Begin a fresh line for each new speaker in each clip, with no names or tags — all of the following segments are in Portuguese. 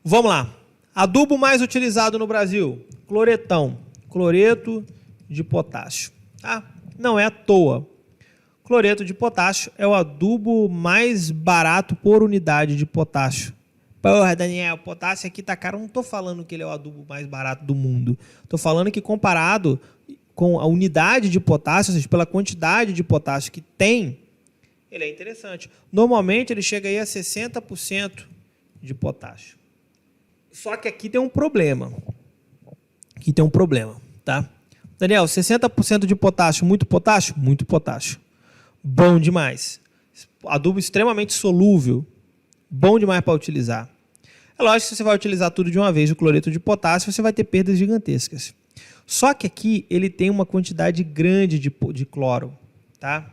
Vamos lá. Adubo mais utilizado no Brasil, cloretão, cloreto de potássio. Tá? Não é à toa. Cloreto de potássio é o adubo mais barato por unidade de potássio. Porra, Daniel, potássio aqui tá caro. Eu não estou falando que ele é o adubo mais barato do mundo. Estou falando que comparado com a unidade de potássio, ou seja, pela quantidade de potássio que tem, ele é interessante. Normalmente ele chega aí a 60% de potássio. Só que aqui tem um problema. Aqui tem um problema, tá? Daniel, 60% de potássio, muito potássio? Muito potássio. Bom demais. Adubo extremamente solúvel. Bom demais para utilizar. É lógico que se você vai utilizar tudo de uma vez, o cloreto de potássio, você vai ter perdas gigantescas. Só que aqui ele tem uma quantidade grande de cloro, tá?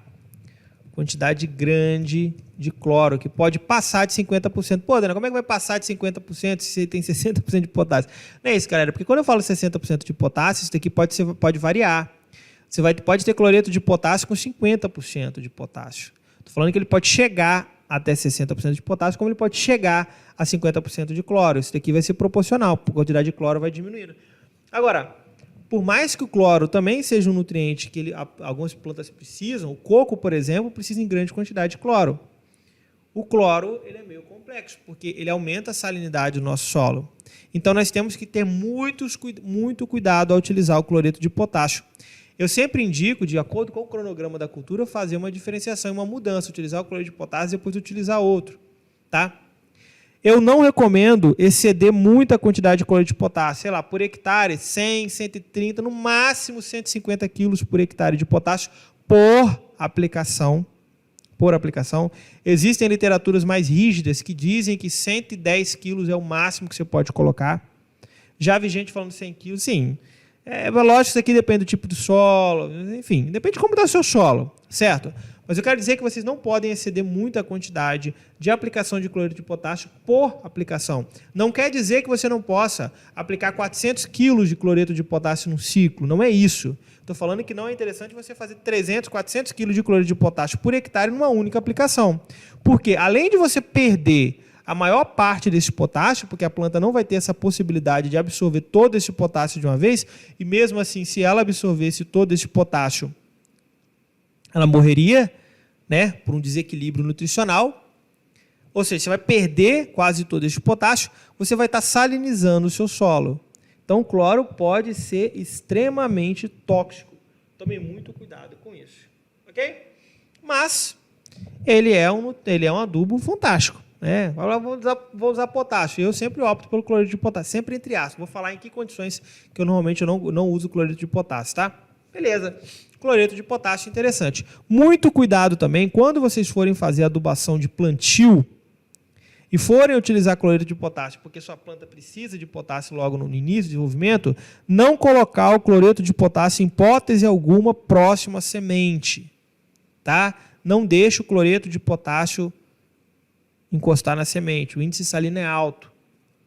Quantidade grande de cloro, que pode passar de 50%. Pô, Daniel, como é que vai passar de 50% se você tem 60% de potássio? Não é isso, galera, porque quando eu falo 60% de potássio, isso daqui pode variar. Você pode ter cloreto de potássio com 50% de potássio. Estou falando que ele pode chegar até 60% de potássio, como ele pode chegar a 50% de cloro. Isso daqui vai ser proporcional, a quantidade de cloro vai diminuindo. Agora, por mais que o cloro também seja um nutriente que algumas plantas precisam, o coco, por exemplo, precisa em grande quantidade de cloro. O cloro ele é meio complexo, porque ele aumenta a salinidade do nosso solo. Então, nós temos que ter muito cuidado ao utilizar o cloreto de potássio. Eu sempre indico, de acordo com o cronograma da cultura, fazer uma diferenciação, uma mudança, utilizar o cloreto de potássio e depois utilizar outro. Tá? Eu não recomendo exceder muita quantidade de cloreto de potássio, sei lá, por hectare, 100, 130, no máximo 150 quilos por hectare de potássio por aplicação. Existem literaturas mais rígidas que dizem que 110 quilos é o máximo que você pode colocar. Já vi gente falando 100 quilos, sim. Lógico que isso aqui depende do tipo do solo, enfim, depende de como está o seu solo, certo? Mas eu quero dizer que vocês não podem exceder muita quantidade de aplicação de cloreto de potássio por aplicação. Não quer dizer que você não possa aplicar 400 quilos de cloreto de potássio num ciclo, não é isso. Estou falando que não é interessante você fazer 300, 400 quilos de cloreto de potássio por hectare numa única aplicação. Porque, além de você perder a maior parte desse potássio, porque a planta não vai ter essa possibilidade de absorver todo esse potássio de uma vez, e mesmo assim, se ela absorvesse todo esse potássio, ela morreria, né, por um desequilíbrio nutricional. Ou seja, você vai perder quase todo esse potássio, você vai estar salinizando o seu solo. Então, o cloro pode ser extremamente tóxico. Tome muito cuidado com isso. Ok? Mas, ele é um adubo fantástico. Vou usar potássio. Eu sempre opto pelo cloreto de potássio, sempre entre aspas. Vou falar em que condições que eu normalmente não uso cloreto de potássio, tá? Beleza. Cloreto de potássio, interessante. Muito cuidado também, quando vocês forem fazer adubação de plantio e forem utilizar cloreto de potássio, porque sua planta precisa de potássio logo no início do desenvolvimento, não colocar o cloreto de potássio em hipótese alguma próximo à semente. Tá? Não deixe o cloreto de potássio encostar na semente. O índice salino é alto.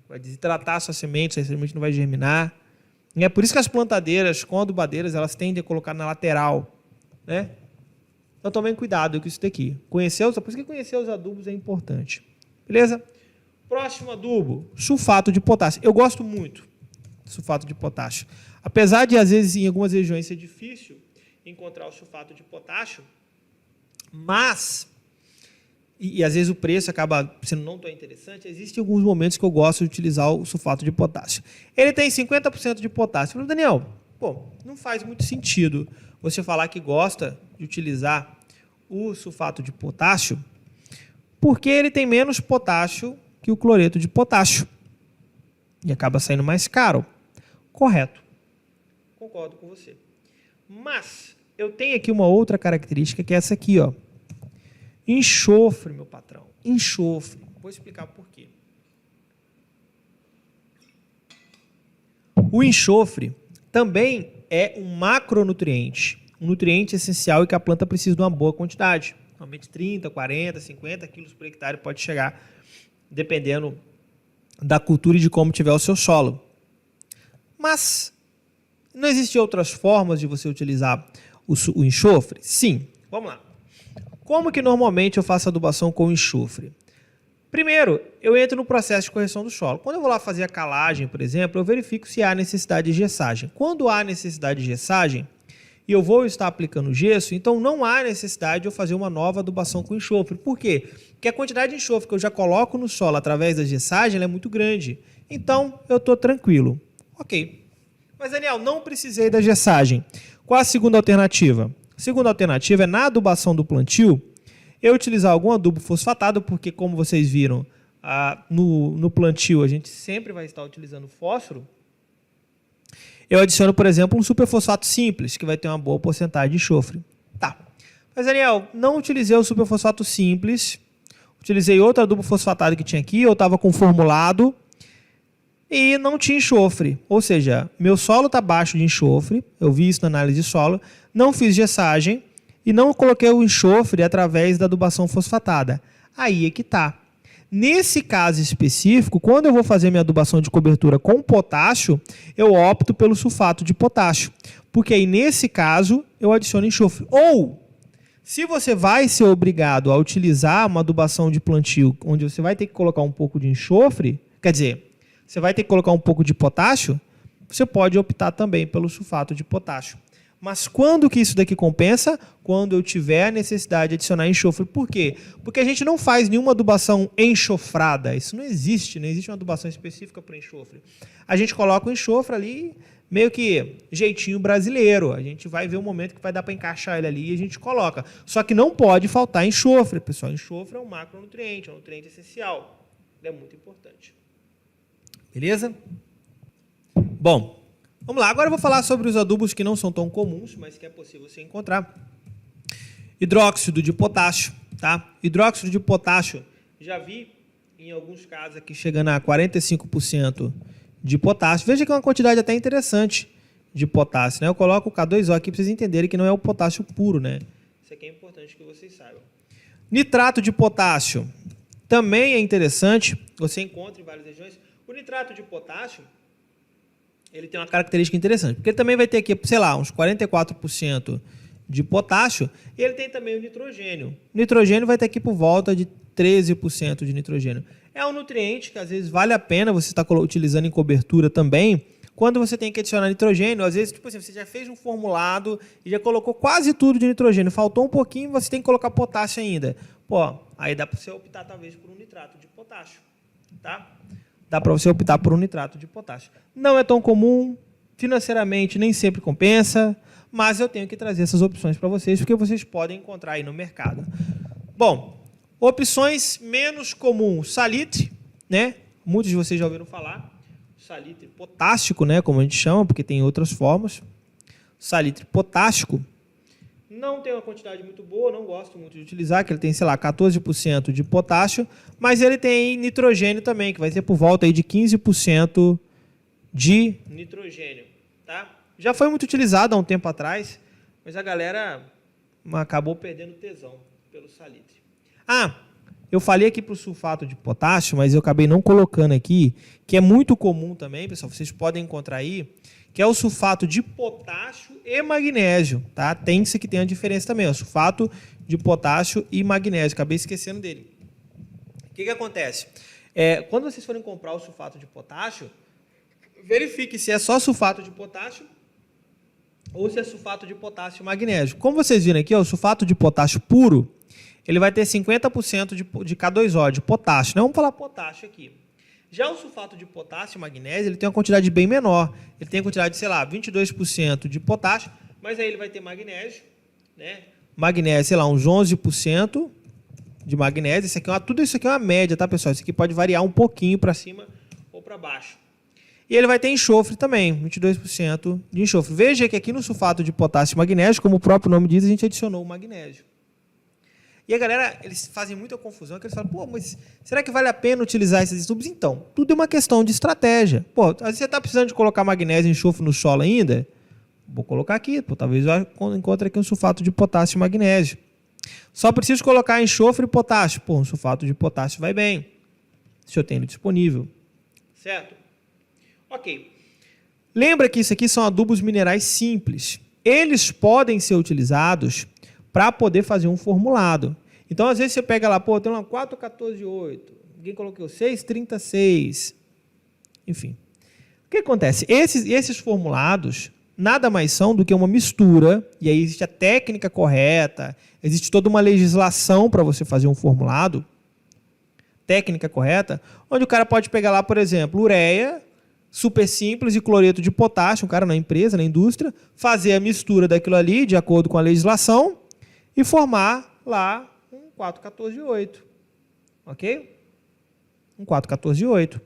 Vai desidratar a sua semente não vai germinar. E é por isso que as plantadeiras, com adubadeiras, elas tendem a colocar na lateral. Né? Então tomem cuidado com isso daqui. Por isso que conhecer os adubos é importante. Beleza? Próximo adubo, sulfato de potássio. Eu gosto muito de sulfato de potássio. Apesar de, às vezes, em algumas regiões ser difícil encontrar o sulfato de potássio, mas... E às vezes o preço acaba sendo não tão interessante, existem alguns momentos que eu gosto de utilizar o sulfato de potássio. Ele tem 50% de potássio. Eu falei, Daniel, não faz muito sentido você falar que gosta de utilizar o sulfato de potássio, porque ele tem menos potássio que o cloreto de potássio. E acaba saindo mais caro. Correto. Concordo com você. Mas eu tenho aqui uma outra característica, que é essa aqui, ó. Enxofre, meu patrão. Enxofre. Vou explicar por quê. O enxofre também é um macronutriente, um nutriente essencial e que a planta precisa de uma boa quantidade. Normalmente 30, 40, 50 quilos por hectare pode chegar, dependendo da cultura e de como tiver o seu solo. Mas não existem outras formas de você utilizar o enxofre? Sim. Vamos lá. Como que normalmente eu faço adubação com enxofre? Primeiro, eu entro no processo de correção do solo. Quando eu vou lá fazer a calagem, por exemplo, eu verifico se há necessidade de gessagem. Quando há necessidade de gessagem e eu vou estar aplicando gesso, então não há necessidade de eu fazer uma nova adubação com enxofre. Por quê? Porque a quantidade de enxofre que eu já coloco no solo através da gessagem ela é muito grande. Então, eu estou tranquilo. Ok. Mas, Daniel, não precisei da gessagem. Qual a segunda alternativa? A segunda alternativa é, na adubação do plantio, eu utilizar algum adubo fosfatado, porque, como vocês viram, no plantio a gente sempre vai estar utilizando fósforo. Eu adiciono, por exemplo, um superfosfato simples, que vai ter uma boa porcentagem de enxofre. Tá. Mas, Daniel, não utilizei o superfosfato simples, utilizei outro adubo fosfatado que tinha aqui, eu estava com formulado e não tinha enxofre. Ou seja, meu solo está baixo de enxofre, eu vi isso na análise de solo, não fiz gessagem, e não coloquei o enxofre através da adubação fosfatada. Aí é que está. Nesse caso específico, quando eu vou fazer minha adubação de cobertura com potássio, eu opto pelo sulfato de potássio. Porque aí, nesse caso, eu adiciono enxofre. Ou, se você vai ser obrigado a utilizar uma adubação de plantio, onde você vai ter que colocar um pouco de enxofre, quer dizer, você vai ter que colocar um pouco de potássio, você pode optar também pelo sulfato de potássio. Mas quando que isso daqui compensa? Quando eu tiver a necessidade de adicionar enxofre. Por quê? Porque a gente não faz nenhuma adubação enxofrada. Isso não existe uma adubação específica para enxofre. A gente coloca o enxofre ali, meio que jeitinho brasileiro. A gente vai ver um momento que vai dar para encaixar ele ali e a gente coloca. Só que não pode faltar enxofre, pessoal. Enxofre é um macronutriente, é um nutriente essencial. Ele é muito importante. Beleza? Bom, vamos lá, agora eu vou falar sobre os adubos que não são tão comuns, mas que é possível você encontrar. Hidróxido de potássio, tá? Hidróxido de potássio, já vi em alguns casos aqui chegando a 45% de potássio. Veja que é uma quantidade até interessante de potássio, né? Eu coloco o K2O aqui para vocês entenderem que não é o potássio puro, né? Isso aqui é importante que vocês saibam. Nitrato de potássio também é interessante, você encontra em várias regiões. O nitrato de potássio, ele tem uma característica interessante, porque ele também vai ter aqui, sei lá, uns 44% de potássio, e ele tem também o nitrogênio. O nitrogênio vai ter aqui por volta de 13% de nitrogênio. É um nutriente que às vezes vale a pena você estar utilizando em cobertura também, quando você tem que adicionar nitrogênio. Às vezes, tipo assim, você já fez um formulado e já colocou quase tudo de nitrogênio, faltou um pouquinho, você tem que colocar potássio ainda. Pô, aí dá para você optar talvez por um nitrato de potássio, tá? Dá para você optar por um nitrato de potássio. Não é tão comum, financeiramente nem sempre compensa, mas eu tenho que trazer essas opções para vocês, porque vocês podem encontrar aí no mercado. Bom, opções menos comuns, salitre, né? Muitos de vocês já ouviram falar. Salitre potássico, né? Como a gente chama, porque tem outras formas. Salitre potássico. Não tem uma quantidade muito boa, não gosto muito de utilizar, que ele tem, sei lá, 14% de potássio, mas ele tem nitrogênio também, que vai ser por volta aí de 15% de nitrogênio, tá? Já foi muito utilizado há um tempo atrás, mas a galera acabou perdendo tesão pelo salitre. Eu falei aqui para o sulfato de potássio, mas eu acabei não colocando aqui, que é muito comum também, pessoal, vocês podem encontrar aí, que é o sulfato de potássio e magnésio, tá? Tem isso que tem a diferença também, o sulfato de potássio e magnésio, acabei esquecendo dele. O que acontece? Quando vocês forem comprar o sulfato de potássio, verifique se é só sulfato de potássio ou se é sulfato de potássio e magnésio. Como vocês viram aqui, ó, o sulfato de potássio puro, ele vai ter 50% de K2O, de potássio. Vamos falar potássio aqui. Já o sulfato de potássio e magnésio, ele tem uma quantidade bem menor. Ele tem a quantidade de, sei lá, 22% de potássio, mas aí ele vai ter magnésio, né? Magnésio, sei lá, uns 11% de magnésio. Tudo isso aqui é uma média, tá, pessoal? Isso aqui pode variar um pouquinho para cima ou para baixo. E ele vai ter enxofre também, 22% de enxofre. Veja que aqui no sulfato de potássio e magnésio, como o próprio nome diz, a gente adicionou o magnésio. E a galera, eles fazem muita confusão, que eles falam, pô, mas será que vale a pena utilizar esses tubos? Então, tudo é uma questão de estratégia. Pô, às vezes você está precisando de colocar magnésio e enxofre no solo ainda, vou colocar aqui, pô, talvez eu encontre aqui um sulfato de potássio e magnésio. Só preciso colocar enxofre e potássio. Pô, um sulfato de potássio vai bem, se eu tenho disponível. Certo? Ok. Lembra que isso aqui são adubos minerais simples. Eles podem ser utilizados para poder fazer um formulado. Então, às vezes, você pega lá, pô, tem uma 4,14,8, Alguém colocou 6,36. Enfim. O que acontece? Esses formulados nada mais são do que uma mistura, e aí existe a técnica correta, existe toda uma legislação para você fazer um formulado, técnica correta, onde o cara pode pegar lá, por exemplo, ureia, super simples, e cloreto de potássio, um cara na empresa, na indústria, fazer a mistura daquilo ali, de acordo com a legislação, e formar lá um 4,14,8. Ok? Um 4,14,8.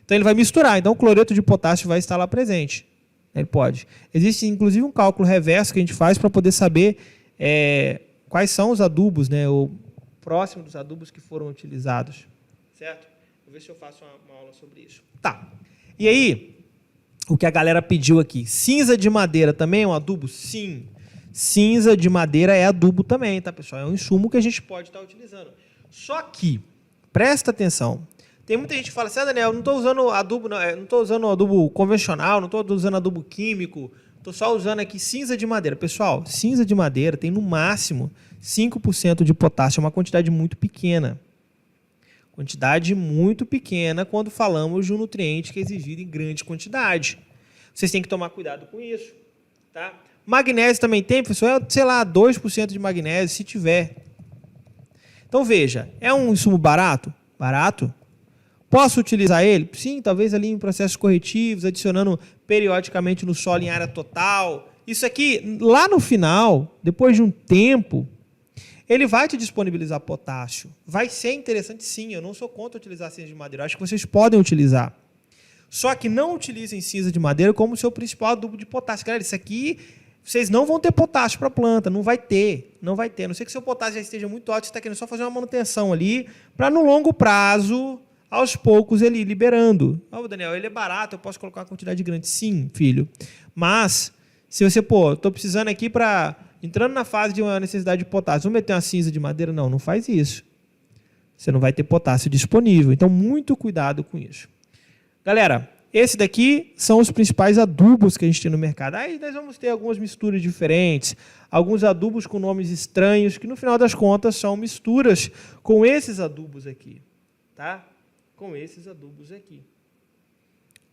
Então ele vai misturar, então o cloreto de potássio vai estar lá presente. Ele pode. Existe inclusive um cálculo reverso que a gente faz para poder saber quais são os adubos, né, o próximo dos adubos que foram utilizados. Certo? Vou ver se eu faço uma aula sobre isso. Tá. E aí, o que a galera pediu aqui, cinza de madeira também é um adubo? Sim. Cinza de madeira é adubo também, tá, pessoal? É um insumo que a gente pode estar utilizando. Só que, presta atenção, tem muita gente que fala assim, Daniel, eu não estou usando adubo, não estou usando adubo convencional, não estou usando adubo químico, estou só usando aqui cinza de madeira. Pessoal, cinza de madeira tem no máximo 5% de potássio, é uma quantidade muito pequena. Quantidade muito pequena quando falamos de um nutriente que é exigido em grande quantidade. Vocês têm que tomar cuidado com isso. Tá? Magnésio também tem, professor, sei lá, 2% de magnésio, se tiver. Então, veja, é um insumo barato? Barato. Posso utilizar ele? Sim, talvez ali em processos corretivos, adicionando periodicamente no solo em área total. Isso aqui, lá no final, depois de um tempo, ele vai te disponibilizar potássio. Vai ser interessante, sim. Eu não sou contra utilizar cinza de madeira. Eu acho que vocês podem utilizar. Só que não utilizem cinza de madeira como seu principal adubo de potássio. Galera, isso aqui, vocês não vão ter potássio para a planta. Não vai ter. Não vai ter. A não ser que seu potássio já esteja muito alto, você está querendo só fazer uma manutenção ali, para no longo prazo, aos poucos, ele ir liberando. Daniel, ele é barato, eu posso colocar uma quantidade grande. Sim, filho. Mas, se você, estou precisando aqui para... Entrando na fase de uma necessidade de potássio, vamos meter uma cinza de madeira? Não, não faz isso. Você não vai ter potássio disponível. Então, muito cuidado com isso. Galera, esse daqui são os principais adubos que a gente tem no mercado. Aí nós vamos ter algumas misturas diferentes, alguns adubos com nomes estranhos, que no final das contas são misturas com esses adubos aqui. Tá? Com esses adubos aqui.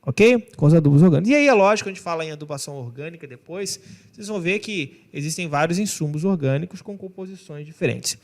Ok? Com os adubos orgânicos. E aí, é lógico, a gente fala em adubação orgânica depois, vocês vão ver que existem vários insumos orgânicos com composições diferentes.